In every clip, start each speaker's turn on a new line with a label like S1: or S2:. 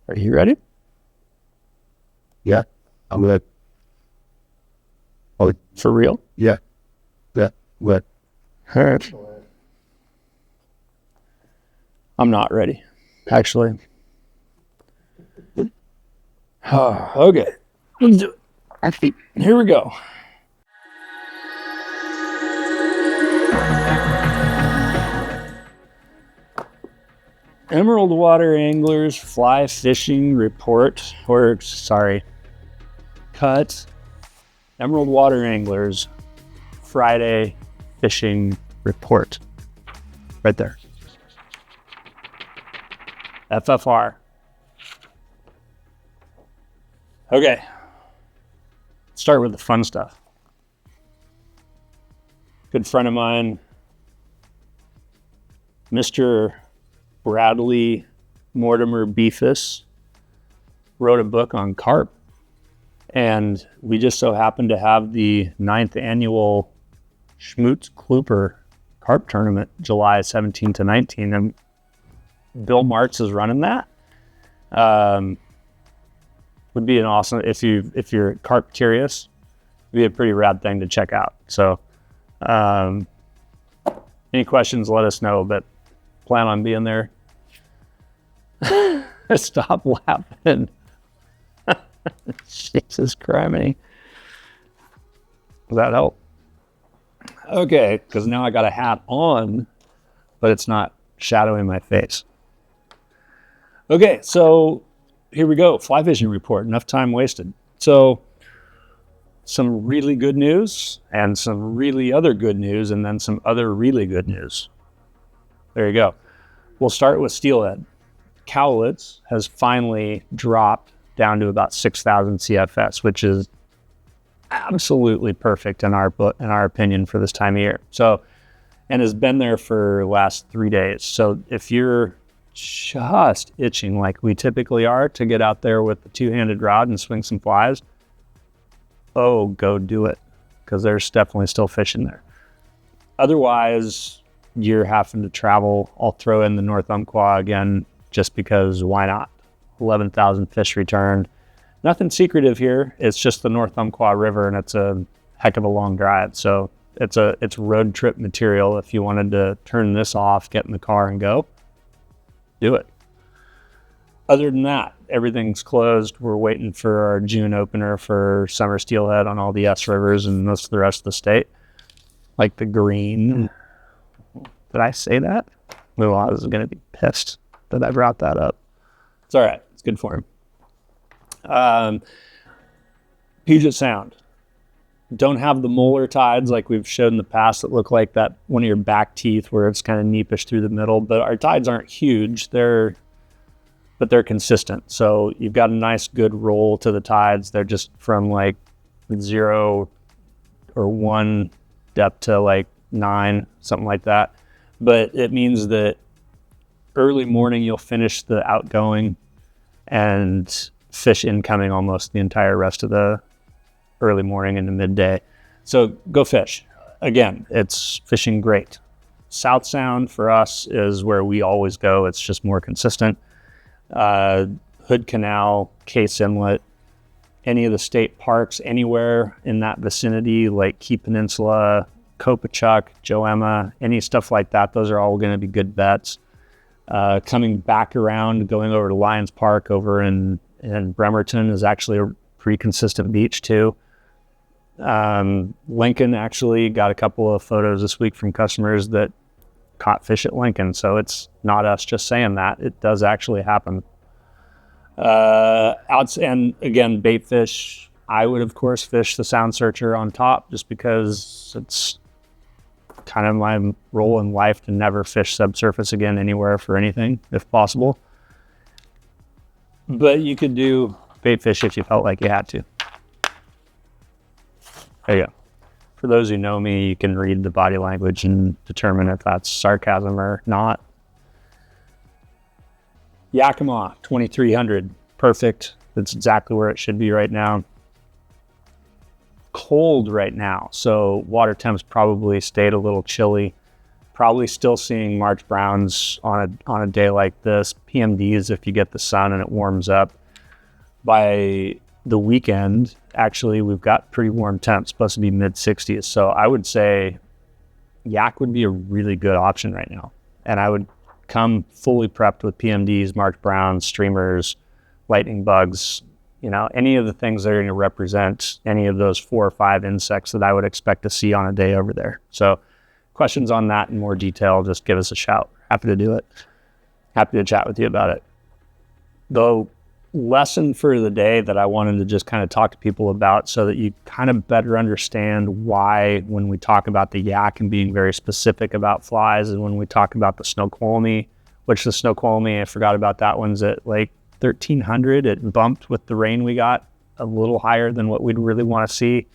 S1: Are you ready?
S2: Yeah, I'm good.
S1: Oh, for real?
S2: Yeah, good.
S1: All right. I'm not ready, actually. Okay, let's do it. Here we go. Emerald Water Anglers Fly Fishing Report, cut. Emerald Water Anglers Friday Fishing Report. Right there. FFR. Okay. Start with the fun stuff. Good friend of mine, Mr. Bradley Mortimer Beefus, wrote a book on carp. And we just so happened to have the 9th annual Schmutz Klooper Carp Tournament, July 17 to 19. And Bill Martz is running that. Would be an awesome, if you're carp curious, it'd be a pretty rad thing to check out. So any questions, let us know, but plan on being there. Stop laughing. Jesus criminy. Does that help? Okay, because now I got a hat on, but it's not shadowing my face. Okay, so here we go. Fly fishing report. Enough time wasted. So some really good news and some really other good news and then some other really good news. There you go. We'll start with steelhead. Cowlitz has finally dropped down to about 6,000 CFS, which is absolutely perfect in our opinion for this time of year. So, and has been there for the last 3 days. So if you're just itching like we typically are to get out there with the two-handed rod and swing some flies, go do it, because there's definitely still fish in there. Otherwise, you're having to travel. I'll throw in the North Umpqua again, just because why not? 11,000 fish returned. Nothing secretive here. It's just the North Umpqua River, and it's a heck of a long drive. So it's road trip material. If you wanted to turn this off, get in the car and go, do it. Other than that, everything's closed. We're waiting for our June opener for summer steelhead on all the S rivers and most of the rest of the state. Like the green. Did I say that? Well, I was going to be pissed that I brought that up. It's all right. It's good for him. Puget Sound. Don't have the molar tides like we've showed in the past that look like that one of your back teeth where it's kind of neepish through the middle, but our tides aren't huge. They're consistent. So you've got a nice good roll to the tides. They're just from like 0 or 1 depth to like 9, something like that. But it means that early morning you'll finish the outgoing and fish incoming almost the entire rest of the early morning into midday. So go fish. Again, it's fishing great. South Sound for us is where we always go. It's just more consistent. Hood Canal, Case Inlet, any of the state parks, anywhere in that vicinity, like Key Peninsula, Kopachuk, Joemma, any stuff like that, those are all going to be good bets. Coming back around, going over to Lions Park over in Bremerton is actually a pretty consistent beach too. Lincoln actually got a couple of photos this week from customers that caught fish at Lincoln, so it's not us just saying that. It does actually happen. And again, bait fish, I would of course fish the Sound Searcher on top just because it's kind of my role in life to never fish subsurface again anywhere for anything if possible. But you could do bait fish if you felt like you had to. There you go. For those who know me, you can read the body language and determine if that's sarcasm or not. Yakima, 2300, perfect. That's exactly where it should be right now. Cold right now, so water temps probably stayed a little chilly. probably still seeing March browns on a day like this. PMDs if you get the sun and it warms up. By the weekend, actually, we've got pretty warm temps, supposed to be mid 60s. So I would say yak would be a really good option right now. And I would come fully prepped with PMDs, March browns, streamers, lightning bugs, any of the things that are going to represent any of those 4 or 5 insects that I would expect to see on a day over there. So questions on that in more detail, just give us a shout. Happy to do it. Happy to chat with you about it. The lesson for the day that I wanted to just kind of talk to people about so that you kind of better understand why when we talk about the yak and being very specific about flies, and when we talk about the snoqualmie, which the snoqualmie, I forgot about that one's at like 1,300. It bumped with the rain we got a little higher than what we'd really want to see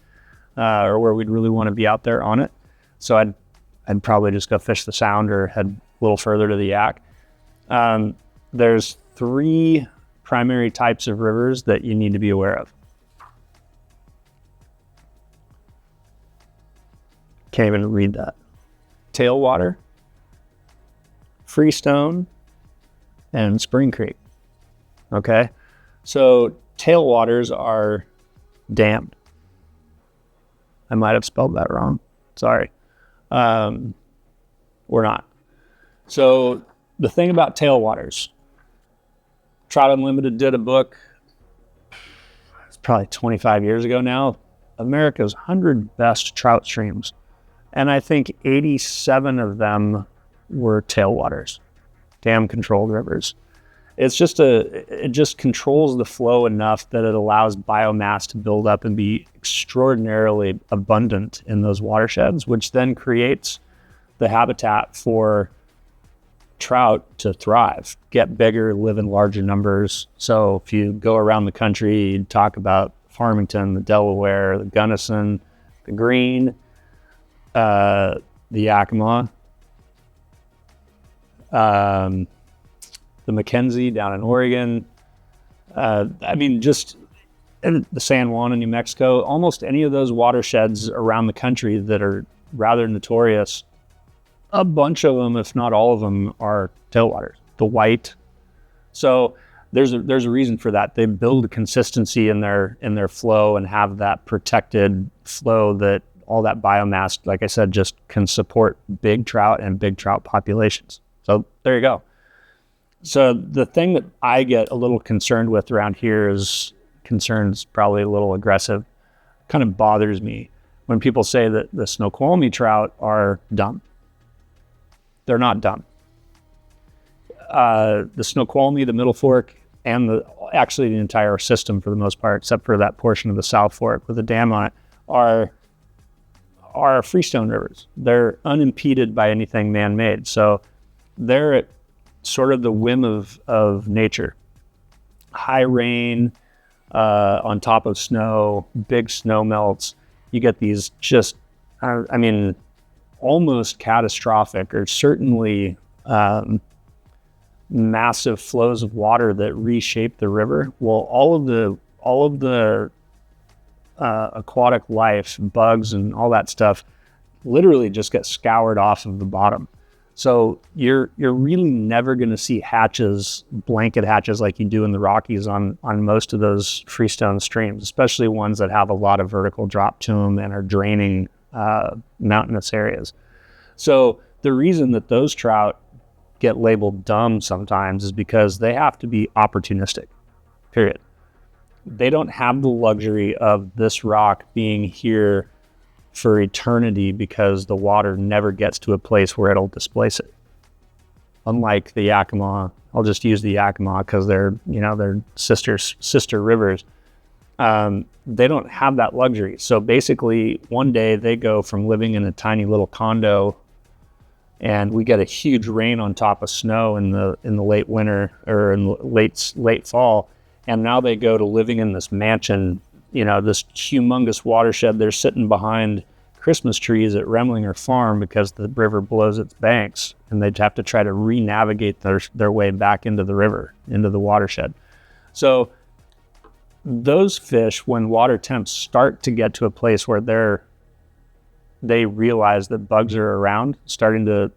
S1: or where we'd really want to be out there on it. So I'd probably just go fish the sound or head a little further to the yak. There's 3 primary types of rivers that you need to be aware of. Can't even read that. Tailwater, Freestone, and Spring Creek. Okay, so tailwaters are dammed. I might have spelled that wrong. Sorry. Or not. So the thing about tailwaters, Trout Unlimited did a book, it's probably 25 years ago now, America's 100 best trout streams. And I think 87 of them were tailwaters, dam-controlled rivers. It just controls the flow enough that it allows biomass to build up and be extraordinarily abundant in those watersheds, which then creates the habitat for trout to thrive, get bigger, live in larger numbers. So if you go around the country, you talk about Farmington, the Delaware, the Gunnison, the Green, the Yakima, the Mackenzie down in Oregon. Just the San Juan in New Mexico, almost any of those watersheds around the country that are rather notorious, a bunch of them, if not all of them, are tailwaters, the white. So there's a reason for that. They build consistency in their flow and have that protected flow that all that biomass, like I said, just can support big trout and big trout populations. So there you go. So the thing that I get a little concerned with around here is, concern's probably a little aggressive, kind of bothers me when people say that the snoqualmie trout are dumb. They're not dumb. The Snoqualmie, the Middle Fork, and actually the entire system for the most part, except for that portion of the South Fork with a dam on it, are freestone rivers. They're unimpeded by anything man-made. So they're at sort of the whim of nature. High rain on top of snow, big snow melts. You get these just, almost catastrophic, or certainly massive flows of water that reshape the river. Well, all of the aquatic life, bugs and all that stuff, literally just get scoured off of the bottom. So you're really never going to see hatches, blanket hatches like you do in the Rockies on most of those freestone streams, especially ones that have a lot of vertical drop to them and are draining mountainous areas. So the reason that those trout get labeled dumb sometimes is because they have to be opportunistic, period. They don't have the luxury of this rock being here for eternity because the water never gets to a place where it'll displace it. Unlike the Yakima, I'll just use the Yakima because they're sister rivers. They don't have that luxury. So basically, one day they go from living in a tiny little condo, and we get a huge rain on top of snow in the late winter or in late fall, and now they go to living in this mansion, this humongous watershed. They're sitting behind Christmas trees at Remlinger Farm because the river blows its banks, and they'd have to try to re-navigate their way back into the river, into the watershed. So those fish, when water temps start to get to a place where they're they realize that bugs are around, starting to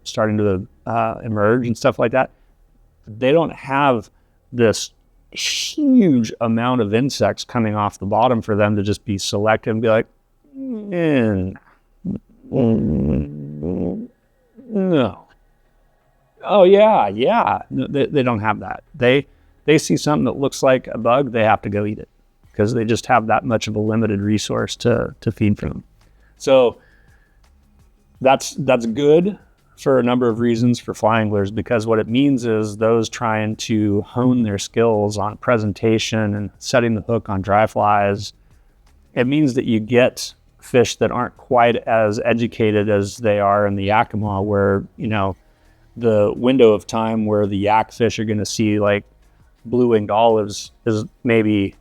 S1: emerge and stuff like that. They don't have this huge amount of insects coming off the bottom for them to just be selective and be like, no. Oh yeah. No, they don't have that. They see something that looks like a bug, they have to go eat it because they just have that much of a limited resource to feed from. So that's good for a number of reasons for fly anglers, because what it means is those trying to hone their skills on presentation and setting the hook on dry flies, it means that you get fish that aren't quite as educated as they are in the Yakima, where, you know, the window of time where the yak fish are going to see like blue-winged olives is maybe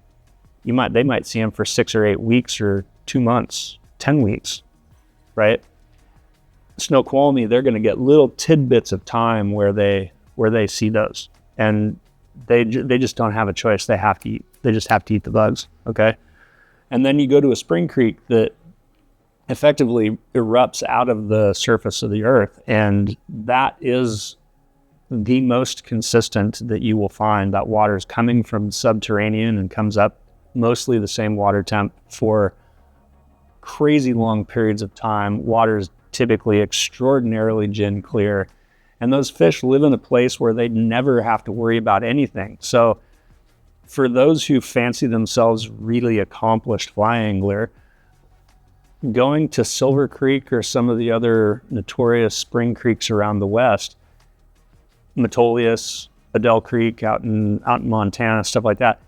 S1: they might see them for 6 or 8 weeks or 2 months, 10 weeks, right? Snoqualmie, they're going to get little tidbits of time where they see those, and they just don't have a choice. They just have to eat the bugs. Okay. And then you go to a spring creek that effectively erupts out of the surface of the earth, and that is the most consistent that you will find. That water is coming from subterranean and comes up mostly the same water temp for crazy long periods of time. Water is typically extraordinarily gin clear, and those fish live in a place where they never have to worry about anything. So for those who fancy themselves really accomplished fly angler, going to Silver Creek or some of the other notorious spring creeks around the West, Metolius, Adele Creek out in Montana, stuff like that,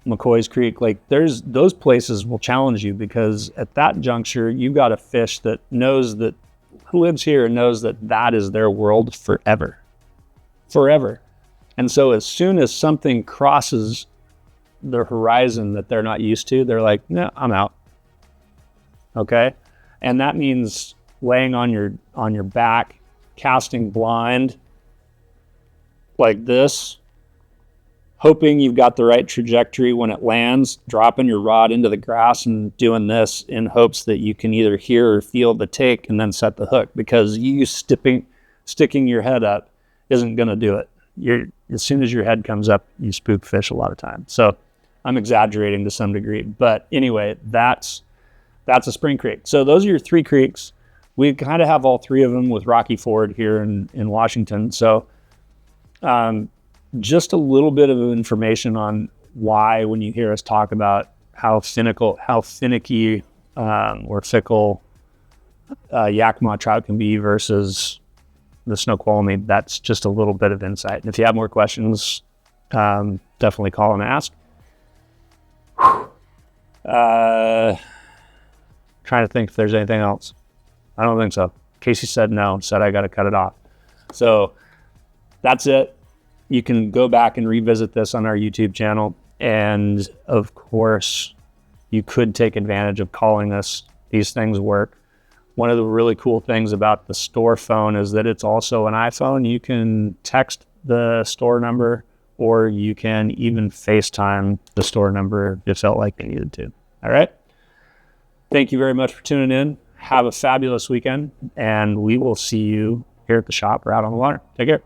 S1: McCoy's Creek, like those places will challenge you, because at that juncture, you've got a fish that knows that, who lives here and knows that that is their world forever. And so as soon as something crosses the horizon that they're not used to, they're like, no, I'm out. Okay. And that means laying on your back, casting blind like this, hoping you've got the right trajectory when it lands, dropping your rod into the grass and doing this in hopes that you can either hear or feel the take and then set the hook, because you sticking your head up isn't going to do it. As soon as your head comes up, you spook fish a lot of times. So I'm exaggerating to some degree, but anyway, that's a spring creek. So those are your 3 creeks. We kind of have all 3 of them with Rocky Ford here in Washington. So just a little bit of information on why, when you hear us talk about how finicky or fickle Yakima trout can be versus the Snoqualmie, that's just a little bit of insight. And if you have more questions, definitely call and ask. Trying to think if there's anything else. I don't think so. Casey said no, said I got to cut it off. So that's it. You can go back and revisit this on our YouTube channel. And of course, you could take advantage of calling us. These things work. One of the really cool things about the store phone is that it's also an iPhone. You can text the store number, or you can even FaceTime the store number if you felt like you needed to. All right. Thank you very much for tuning in. Have a fabulous weekend, and we will see you here at the shop or out on the water. Take care.